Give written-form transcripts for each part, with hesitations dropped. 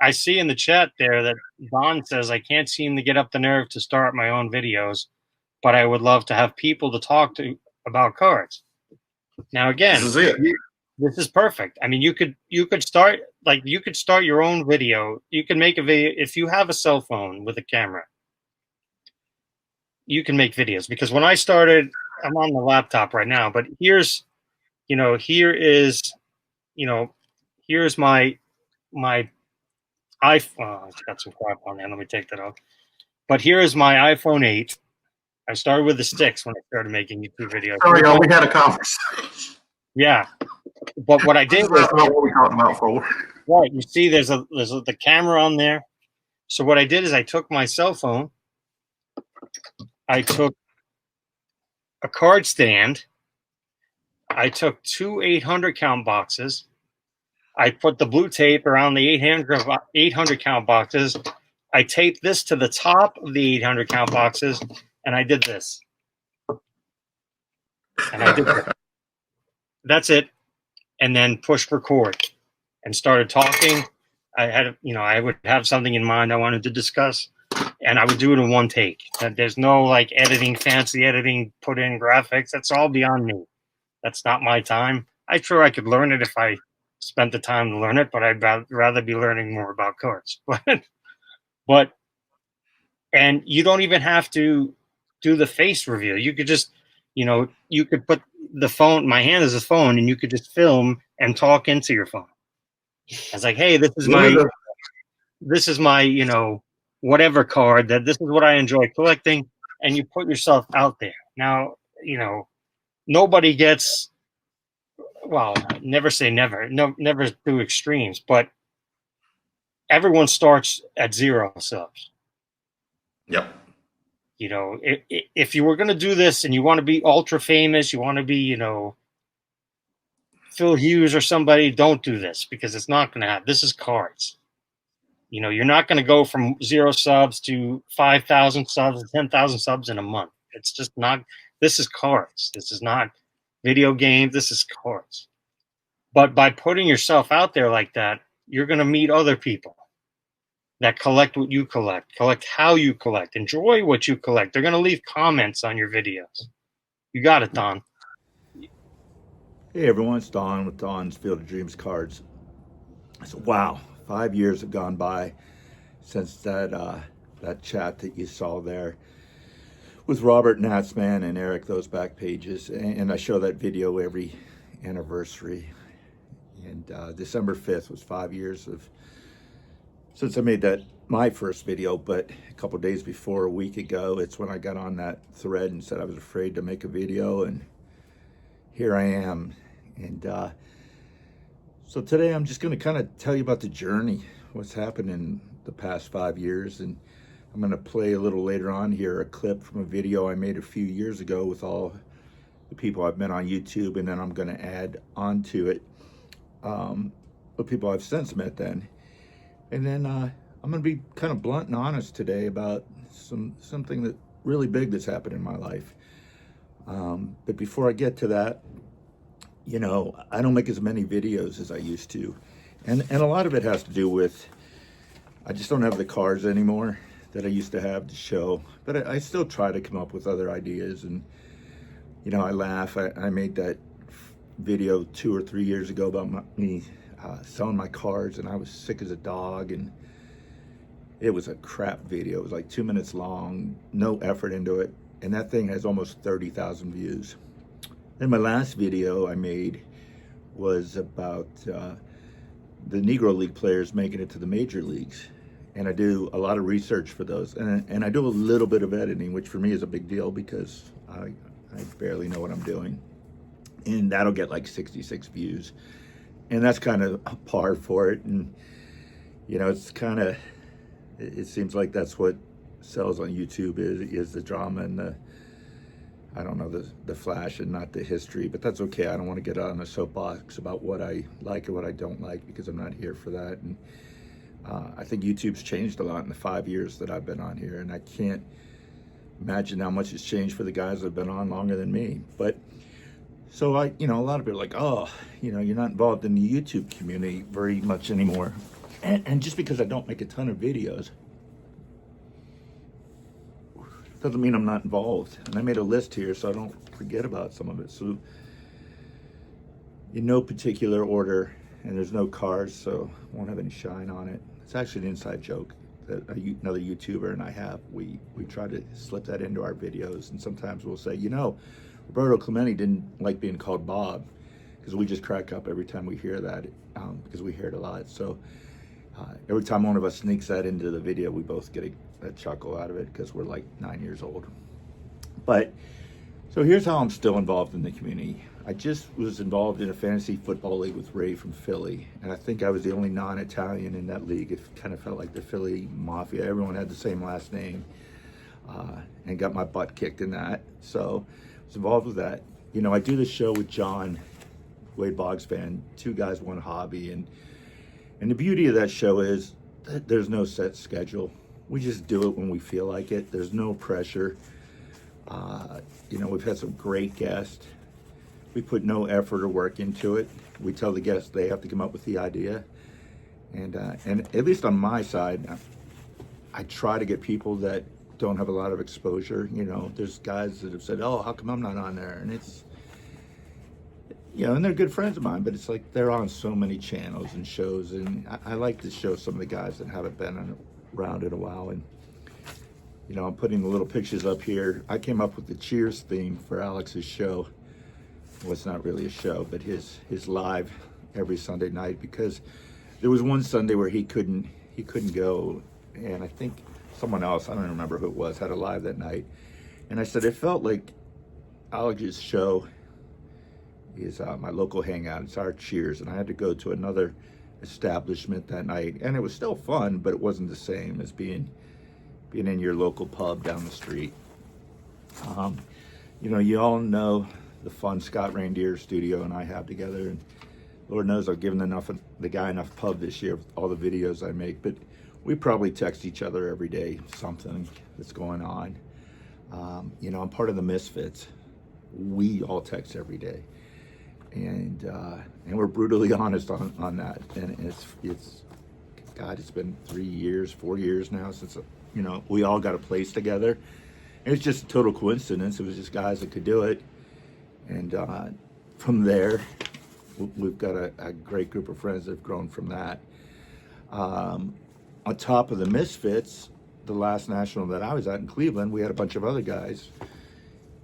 I see in the chat there that Don says, I can't seem to get up the nerve to start my own videos, but I would love to have people to talk to about cards. Now, again, This is it. this is perfect. I mean, you could start your own video. You can make a video if you have a cell phone with a camera. You can make videos, because when I started, I'm on the laptop right now, but here's my iPhone. Oh, it's got some crap on there. Let me take that off. But here is my iPhone 8. I started with the sticks when I started making YouTube videos. Sorry, y'all, we had a conversation. Yeah, but what I did was, That's not what we talked about for. right, you see there's the camera on there. So what I did is I took my cell phone, I took a card stand, I took 2 800 count boxes, I put the blue tape around the 800 count boxes, I taped this to the top of the 800 count boxes, and I did this. And I did that. That's it. And then pushed record and started talking. I would have something in mind I wanted to discuss, and I would do it in one take. There's no like fancy editing, put in graphics. That's all beyond me. That's not my time. I'm sure I could learn it if I spent the time to learn it, but I'd rather be learning more about cards. But and you don't even have to do the face reveal. You could just, you could put the phone, my hand is a phone, and you could just film and talk into your phone. It's like, hey, this is my, whatever card, that this is what I enjoy collecting, and you put yourself out there. Now, nobody gets, well, never say never, no, never do extremes, but everyone starts at 0 subs. Yep. If you were going to do this and you want to be ultra famous, you want to be, Phil Hughes or somebody, don't do this, because it's not going to happen. This is cards. You're not going to go from 0 subs to 5,000 subs, 10,000 subs in a month. It's just not. This is cards. This is not video games. This is cards. But by putting yourself out there like that, you're going to meet other people that collect what you collect how you collect, enjoy what you collect. They're going to leave comments on your videos. You got it, Don. Hey everyone, it's Don with Don's Field of Dreams Cards. So wow, 5 years have gone by since that chat that you saw there with Robert Natsman and Eric, those back pages, and I show that video every anniversary. And December 5th was 5 years since I made my first video, but a couple days before, a week ago, it's when I got on that thread and said I was afraid to make a video, and here I am. And so today I'm just going to kind of tell you about the journey, what's happened in the past 5 years, and I'm going to play a little later on here a clip from a video I made a few years ago with all the people I've met on YouTube, and then I'm going to add onto it the people I've since met then. And then I'm going to be kind of blunt and honest today about something that really big that's happened in my life. But before I get to that, I don't make as many videos as I used to. And a lot of it has to do with, I just don't have the cards anymore that I used to have to show. But I still try to come up with other ideas. And, I laugh. I made that video 2 or 3 years ago about me selling my cards, and I was sick as a dog, and it was a crap video. It was like 2 minutes long, no effort into it, and that thing has almost 30,000 views. Then my last video I made was about the Negro League players making it to the major leagues, and I do a lot of research for those, and I do a little bit of editing, which for me is a big deal because I barely know what I'm doing, and that'll get like 66 views. And that's kind of par for it. And, it's kind of, it seems like that's what sells on YouTube is the drama and the flash and not the history. But that's okay. I don't want to get on a soapbox about what I like and what I don't like, because I'm not here for that. And I think YouTube's changed a lot in the 5 years that I've been on here. And I can't imagine how much it's changed for the guys that have been on longer than me. But so a lot of people are like, oh, you're not involved in the YouTube community very much anymore. And just because I don't make a ton of videos doesn't mean I'm not involved. And I made a list here so I don't forget about some of it. So in no particular order, and there's no cars, so I won't have any shine on it. It's actually an inside joke that another YouTuber and I have. We try to slip that into our videos, and sometimes we'll say, you know, Roberto Clemente didn't like being called Bob, because we just crack up every time we hear that, because we hear it a lot. So every time one of us sneaks that into the video, we both get a chuckle out of it, because we're like 9 years old. But so here's how I'm still involved in the community. I just was involved in a fantasy football league with Ray from Philly, and I think I was the only non-Italian in that league. It kind of felt like the Philly Mafia. Everyone had the same last name, and got my butt kicked in that. So I was involved with that. You know, I do this show with John, Wade Boggs fan, Two Guys, One Hobby, and the beauty of that show is that there's no set schedule. We just do it when we feel like it. There's no pressure. You know, we've had some great guests. We put no effort or work into it. We tell the guests they have to come up with the idea. And at least on my side, I try to get people that don't have a lot of exposure. You know, there's guys that have said, oh, how come I'm not on there? And it's, you know, and they're good friends of mine, but it's like they're on so many channels and shows. And I like to show some of the guys that haven't been around in a while. And, you know, I'm putting the little pictures up here. I came up with the Cheers theme for Alex's show. Well, it's not really a show, but his live every Sunday night, because there was one Sunday where he couldn't go, and I think someone else, I don't remember who it was, had a live that night. And I said, it felt like Alex's show is my local hangout. It's our Cheers, and I had to go to another establishment that night, and it was still fun, but it wasn't the same as being in your local pub down the street. You know, you all know the fun Scott Reindeer studio and I have together, and Lord knows I've given the guy enough pub this year with all the videos I make, but we probably text each other every day, something that's going on. You know, I'm part of the Misfits. We all text every day, and we're brutally honest on that. And it's God, it's been 3 years, 4 years now since, you know, we all got a place together. And it's just a total coincidence. It was just guys that could do it. And from there, we've got a great group of friends that have grown from that. On top of the Misfits, the last national that I was at in Cleveland, we had a bunch of other guys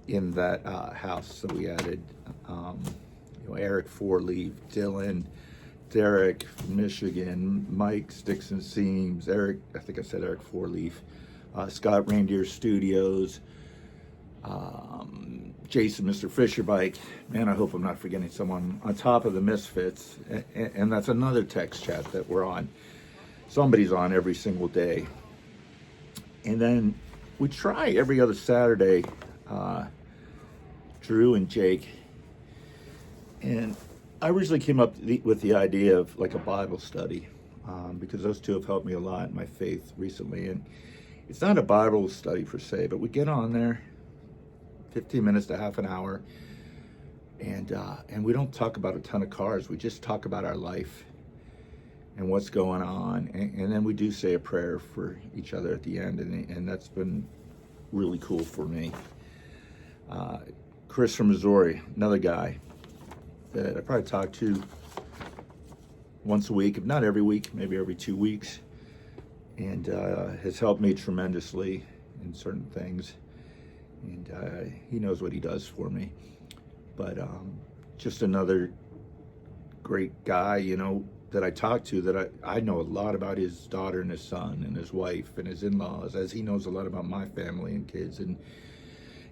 in that house. So we added, you know, Eric Fourleaf, Dylan, Derek from Michigan, Mike Sticks and Seams, Eric, I think I said Eric Fourleaf, Scott Reindeer Studios, Jason, Mr. Fisher Bike. Man, I hope I'm not forgetting someone on top of the Misfits. And that's another text chat that we're on. Somebody's on every single day. And then we try every other Saturday, Drew and Jake. And I originally came up with the idea of like a Bible study, because those two have helped me a lot in my faith recently. And it's not a Bible study per se, but we get on there 15 minutes to half an hour, and we don't talk about a ton of cars. We just talk about our life and what's going on, and then we do say a prayer for each other at the end, and that's been really cool for me. Chris from Missouri, another guy that I probably talk to once a week, if not every week, maybe every 2 weeks, and has helped me tremendously in certain things. And he knows what he does for me. But just another great guy, you know, that I talk to, that I know a lot about his daughter and his son and his wife and his in-laws, as he knows a lot about my family and kids. And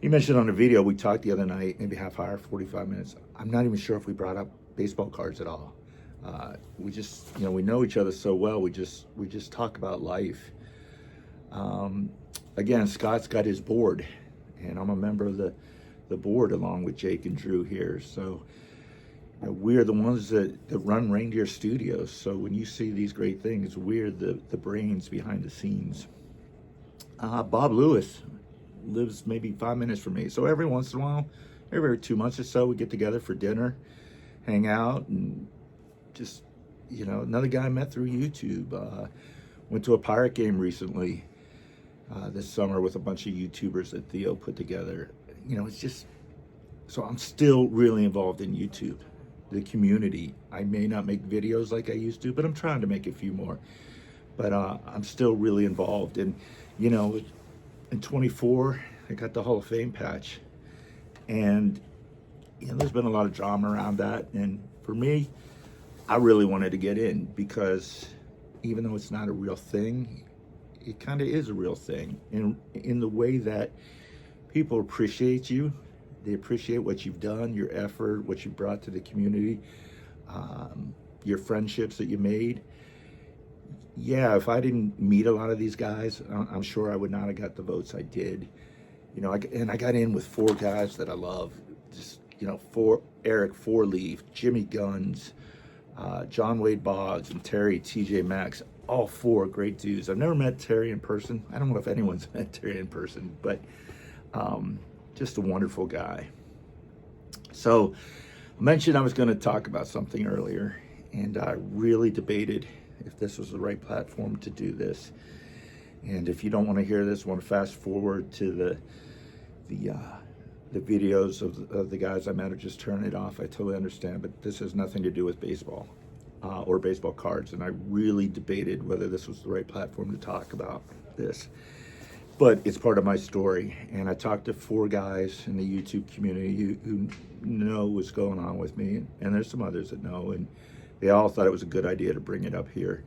he mentioned on a video we talked the other night, maybe half hour, 45 minutes. I'm not even sure if we brought up baseball cards at all. We just, you know, we know each other so well. We just talk about life. Again, Scott's got his board, and I'm a member of the board along with Jake and Drew here. So you know, we're the ones that run Reindeer Studios. So when you see these great things, we're the brains behind the scenes. Bob Lewis lives maybe 5 minutes from me. So every once in a while, every 2 months or so, we get together for dinner, hang out, and just another guy I met through YouTube. Went to a Pirate game recently this summer with a bunch of YouTubers that Theo put together. It's just, so I'm still really involved in YouTube, the community. I may not make videos like I used to, but I'm trying to make a few more. But I'm still really involved. And, in 24, I got the Hall of Fame patch. And, there's been a lot of drama around that. And for me, I really wanted to get in because even though it's not a real thing, it kind of is a real thing in the way that people appreciate you. They appreciate what you've done, your effort, what you brought to the community, your friendships that you made. Yeah, if I didn't meet a lot of these guys, I'm sure I would not have got the votes I did. I got in with 4 guys that I love. Just, Eric Forleaf, Jimmy Guns, John Wade Boggs, and Terry TJ Maxx. All 4 great dudes. I've never met Terry in person. I don't know if anyone's met Terry in person, but just a wonderful guy. So I mentioned I was going to talk about something earlier, and I really debated if this was the right platform to do this. And if you don't want to hear this, want to fast forward to the videos of the guys I met, or just turn it off, I totally understand. But this has nothing to do with baseball or baseball cards. And I really debated whether this was the right platform to talk about this. But it's part of my story. And I talked to 4 guys in the YouTube community who know what's going on with me. And there's some others that know. And they all thought it was a good idea to bring it up here.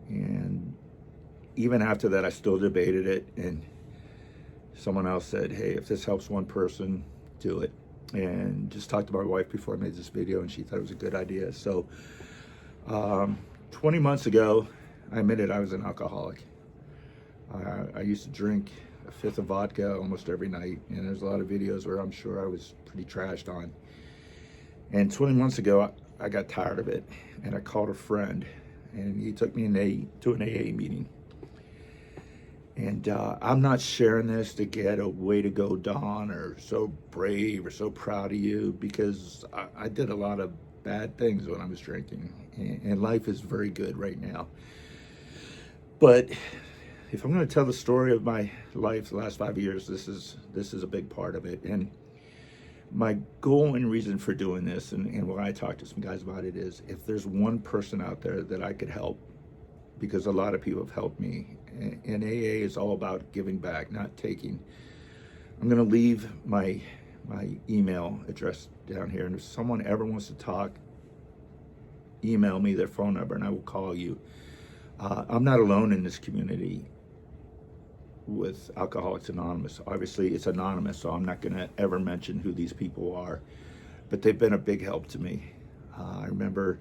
And even after that, I still debated it. And someone else said, hey, if this helps one person, do it. And just talked to my wife before I made this video, and she thought it was a good idea. So 20 months ago, I admitted I was an alcoholic. I used to drink a 5th of vodka almost every night, and there's a lot of videos where I'm sure I was pretty trashed on. And 20 months ago, I got tired of it, and I called a friend, and he took me to an AA meeting. And I'm not sharing this to get a way to go, Don, or so brave or so proud of you, because I did a lot of bad things when I was drinking, and life is very good right now. But if I'm going to tell the story of my life the last 5 years, this is a big part of it. And my goal and reason for doing this, and why I talked to some guys about it, is if there's one person out there that I could help, because a lot of people have helped me, and AA is all about giving back, not taking. I'm going to leave my email address down here, and if someone ever wants to talk, email me their phone number and I will call you. I'm not alone in this community with Alcoholics Anonymous. Obviously it's anonymous, so I'm not going to ever mention who these people are, but they've been a big help to me. I remember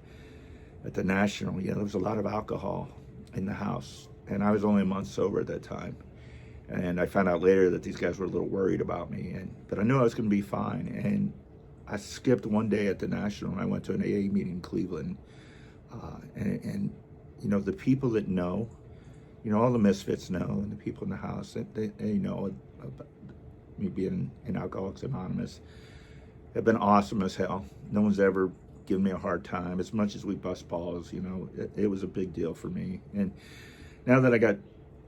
at the National, there was a lot of alcohol in the house, and I was only a month sober at that time. And I found out later that these guys were a little worried about me, but I knew I was going to be fine. And I skipped one day at the National, and I went to an AA meeting in Cleveland. And the people that know, all the misfits know, and the people in the house, they know about me being in Alcoholics Anonymous, have been awesome as hell. No one's ever given me a hard time. As much as we bust balls, it was a big deal for me. And now that I got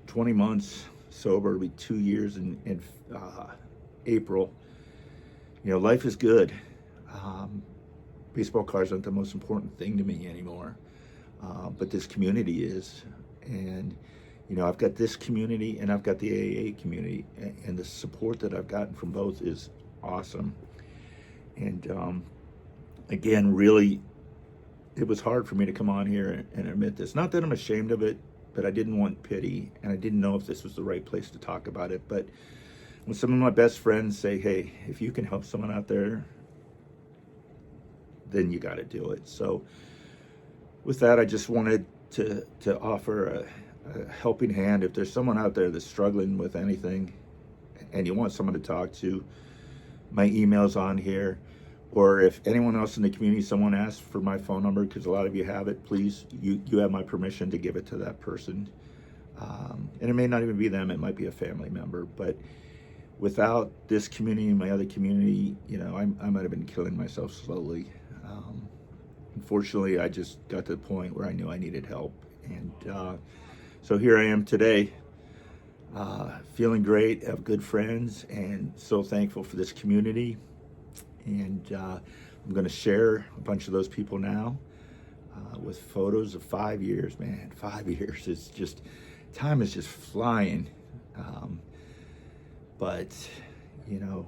20 months sober, it'll be 2 years in April, life is good. Baseball cards aren't the most important thing to me anymore, but this community is. And I've got this community and I've got the AA community, and the support that I've gotten from both is awesome. And again, really, it was hard for me to come on here and admit this. Not that I'm ashamed of it, but I didn't want pity, and I didn't know if this was the right place to talk about it. But when some of my best friends say, hey, if you can help someone out there, then you got to do it. So with that, I just wanted to offer a helping hand. If there's someone out there that's struggling with anything and you want someone to talk to, my email's on here. Or if anyone else in the community, someone asks for my phone number, because a lot of you have it, please, you have my permission to give it to that person. And it may not even be them, it might be a family member. But without this community and my other community, I might have been killing myself slowly. unfortunately, I just got to the point where I knew I needed help. And so here I am today, feeling great, have good friends, and so thankful for this community. And I'm going to share a bunch of those people now with photos of 5 years. Man, 5 years. It's just, time is just flying. But, you know,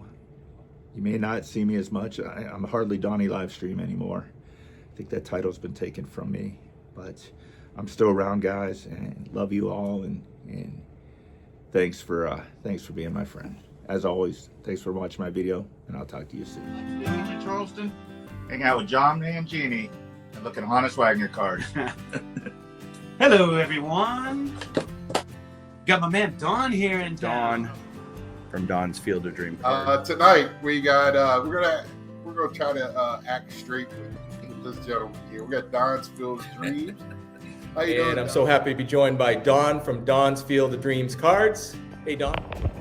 you may not see me as much. I'm hardly Donnie Livestream anymore. I think that title's been taken from me. But I'm still around, guys, and love you all. And thanks for being my friend. As always, thanks for watching my video, and I'll talk to you soon. In Charleston, hang out with John Mangini and look at Honus Wagner card. Hello, everyone. Got my man Don here in town. Don from Don's Field of Dream. Tonight we got we're gonna try to act straight with this gentleman here. We got Don's Field of Dreams. How you doing? And I'm so happy to be joined by Don from Don's Field of Dreams Cards. Hey, Don.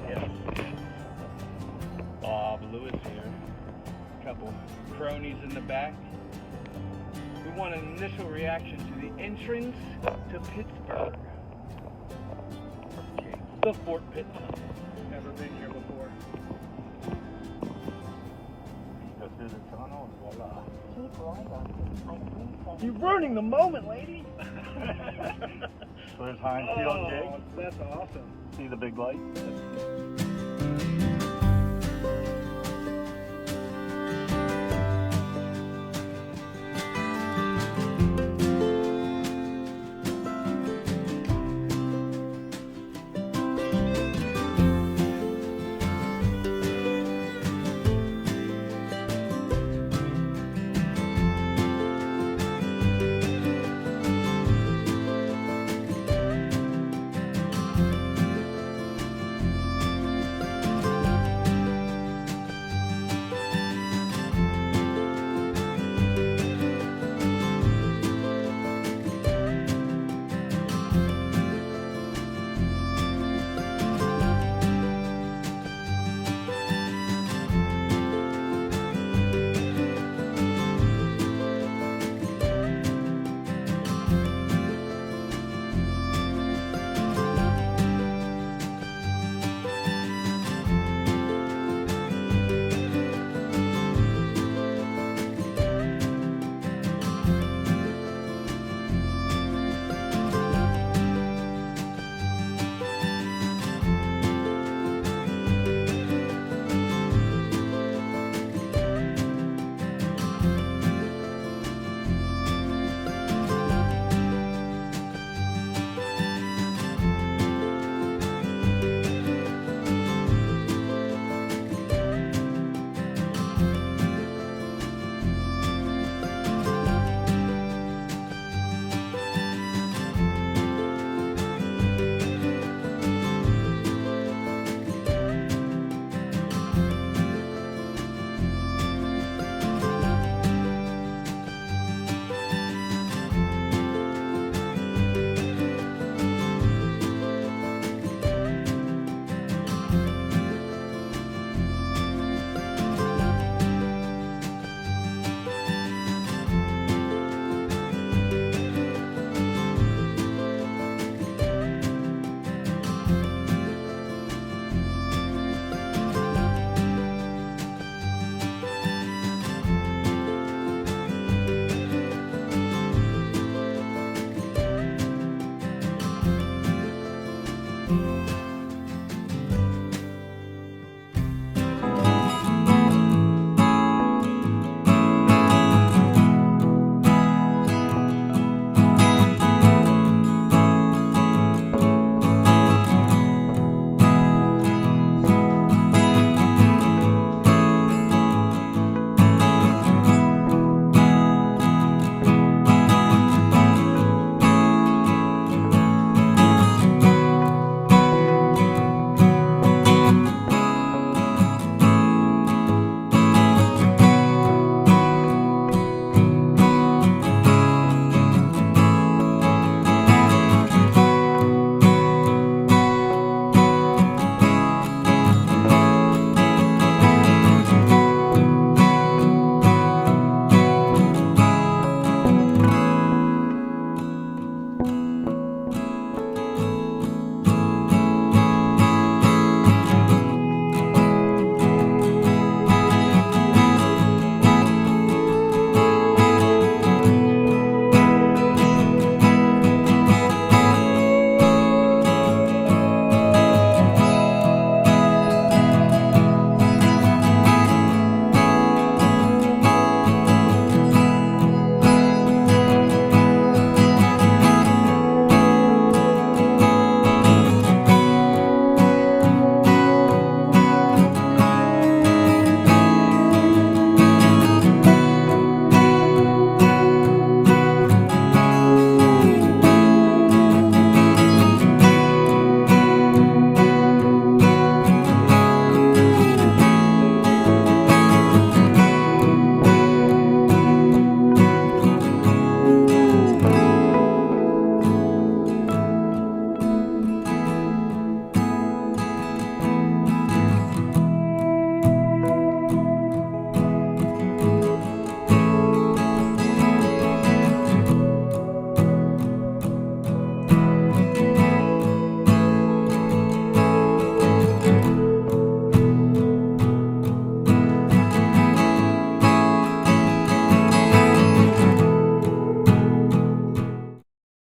Yes. Bob Lewis here. A couple cronies in the back. We want an initial reaction to the entrance to Pittsburgh. The Fort Pitt. Never been here before. Go through the tunnel and voila. You're ruining the moment, lady! So there's Heinz Field, Jake. That's awesome. See the big light?